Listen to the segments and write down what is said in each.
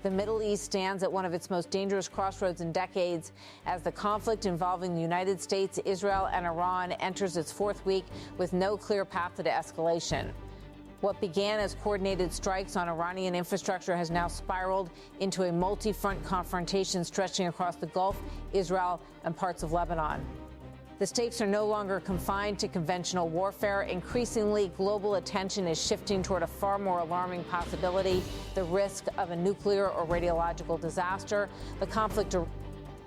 The Middle East stands at one of its most dangerous crossroads in decades as the conflict involving the United States, Israel, and Iran enters its fourth week with no clear path to escalation. What began as coordinated strikes on Iranian infrastructure has now spiraled into a multi-front confrontation stretching across the Gulf, Israel, and parts of Lebanon. The stakes are no longer confined to conventional warfare. Increasingly, global attention is shifting toward a far more alarming possibility, the risk of a nuclear or radiological disaster. The conflict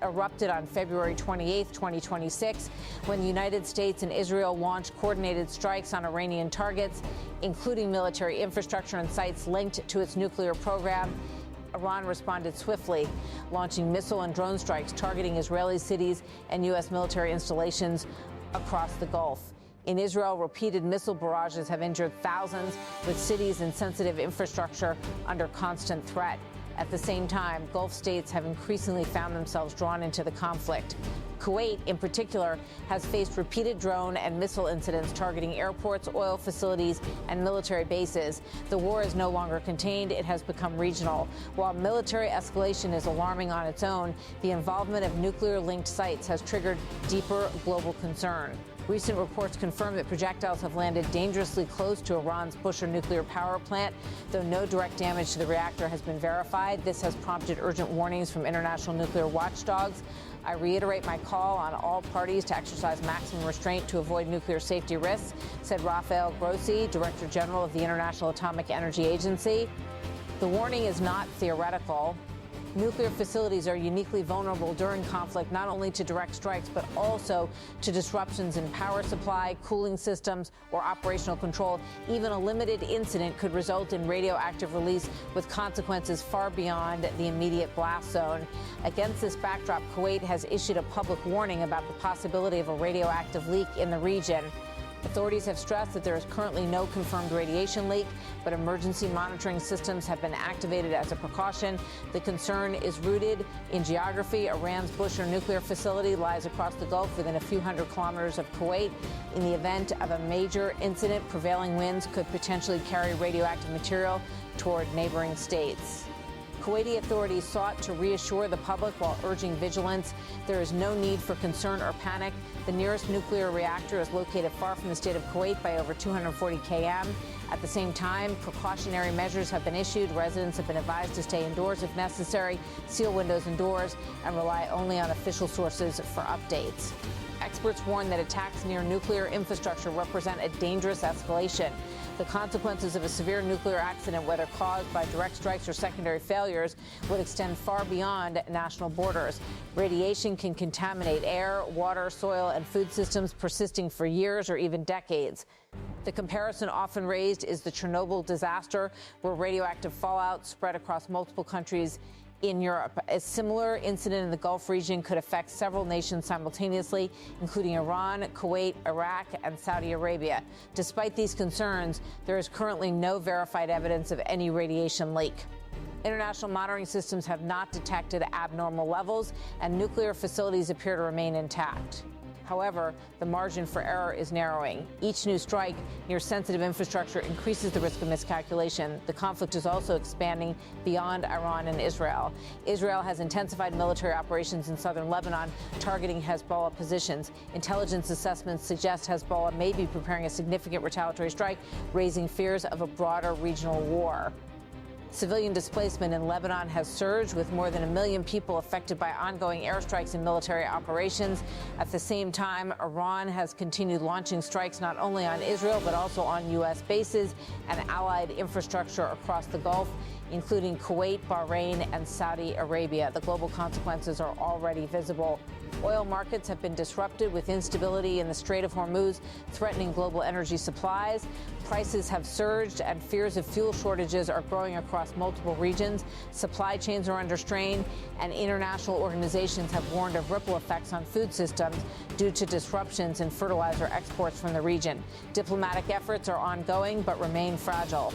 erupted on February 28, 2026, when the United States and Israel launched coordinated strikes on Iranian targets, including military infrastructure and sites linked to its nuclear program. Iran responded swiftly, launching missile and drone strikes targeting Israeli cities and U.S. military installations across the Gulf. In Israel, repeated missile barrages have injured thousands, with cities and sensitive infrastructure under constant threat. At the same time, Gulf states have increasingly found themselves drawn into the conflict. Kuwait, in particular, has faced repeated drone and missile incidents targeting airports, oil facilities, and military bases. The war is no longer contained. It has become regional. While military escalation is alarming on its own, the involvement of nuclear-linked sites has triggered deeper global concern. Recent reports confirm that projectiles have landed dangerously close to Iran's Bushehr nuclear power plant. Though no direct damage to the reactor has been verified, this has prompted urgent warnings from international nuclear watchdogs. I reiterate my call on all parties to exercise maximum restraint to avoid nuclear safety risks, said Rafael Grossi, Director General of the International Atomic Energy Agency. The warning is not theoretical. Nuclear facilities are uniquely vulnerable during conflict, not only to direct strikes, but also to disruptions in power supply, cooling systems, or operational control. Even a limited incident could result in radioactive release with consequences far beyond the immediate blast zone. Against this backdrop, Kuwait has issued a public warning about the possibility of a radioactive leak in the region. Authorities have stressed that there is currently no confirmed radiation leak, but emergency monitoring systems have been activated as a precaution. The concern is rooted in geography. Iran's Bushehr nuclear facility lies across the Gulf within a few hundred kilometers of Kuwait. In the event of a major incident, prevailing winds could potentially carry radioactive material toward neighboring states. Kuwaiti authorities sought to reassure the public while urging vigilance. There is no need for concern or panic. The nearest nuclear reactor is located far from the state of Kuwait by over 240 km. At the same time, precautionary measures have been issued. Residents have been advised to stay indoors if necessary, seal windows and doors, and rely only on official sources for updates. Experts warn that attacks near nuclear infrastructure represent a dangerous escalation. The consequences of a severe nuclear accident, whether caused by direct strikes or secondary failures, would extend far beyond national borders. Radiation can contaminate air, water, soil, and food systems, persisting for years or even decades. The comparison often raised is the Chernobyl disaster, where radioactive fallout spread across multiple countries in Europe. A similar incident in the Gulf region could affect several nations simultaneously, including Iran, Kuwait, Iraq, and Saudi Arabia. Despite these concerns, there is currently no verified evidence of any radiation leak. International monitoring systems have not detected abnormal levels, and nuclear facilities appear to remain intact. However, the margin for error is narrowing. Each new strike near sensitive infrastructure increases the risk of miscalculation. The conflict is also expanding beyond Iran and Israel. Israel has intensified military operations in southern Lebanon, targeting Hezbollah positions. Intelligence assessments suggest Hezbollah may be preparing a significant retaliatory strike, raising fears of a broader regional war. Civilian displacement in Lebanon has surged, with more than 1 million people affected by ongoing airstrikes and military operations. At the same time, Iran has continued launching strikes not only on Israel, but also on U.S. bases and allied infrastructure across the Gulf, including Kuwait, Bahrain, and Saudi Arabia. The global consequences are already visible. Oil markets have been disrupted, with instability in the Strait of Hormuz threatening global energy supplies. Prices have surged, and fears of fuel shortages are growing across multiple regions. Supply chains are under strain, and international organizations have warned of ripple effects on food systems due to disruptions in fertilizer exports from the region. Diplomatic efforts are ongoing but remain fragile.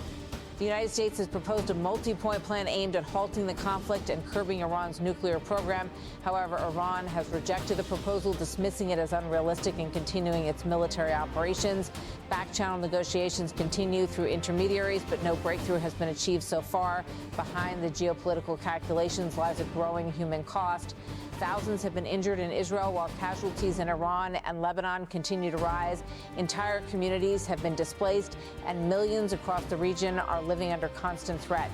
The United States has proposed a multi-point plan aimed at halting the conflict and curbing Iran's nuclear program. However, Iran has rejected the proposal, dismissing it as unrealistic and continuing its military operations. Back-channel negotiations continue through intermediaries, but no breakthrough has been achieved so far. Behind the geopolitical calculations lies a growing human cost. Thousands have been injured in Israel, while casualties in Iran and Lebanon continue to rise. Entire communities have been displaced, and millions across the region are living under constant threat.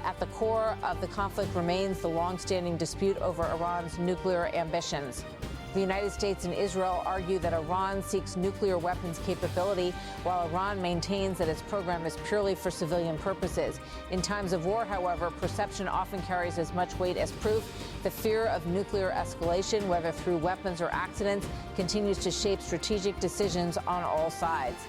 At the core of the conflict remains the long-standing dispute over Iran's nuclear ambitions. The United States and Israel argue that Iran seeks nuclear weapons capability, while Iran maintains that its program is purely for civilian purposes. In times of war, however, perception often carries as much weight as proof. The fear of nuclear escalation, whether through weapons or accidents, continues to shape strategic decisions on all sides.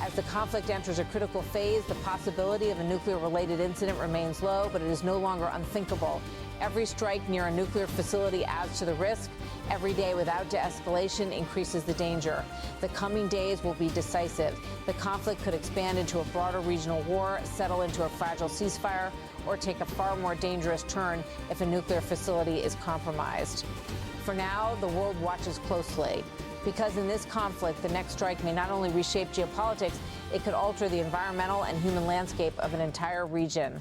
As the conflict enters a critical phase, the possibility of a nuclear-related incident remains low, but it is no longer unthinkable. Every strike near a nuclear facility adds to the risk. Every day without de-escalation increases the danger. The coming days will be decisive. The conflict could expand into a broader regional war, settle into a fragile ceasefire, or take a far more dangerous turn if a nuclear facility is compromised. For now, the world watches closely, because in this conflict, the next strike may not only reshape geopolitics, it could alter the environmental and human landscape of an entire region.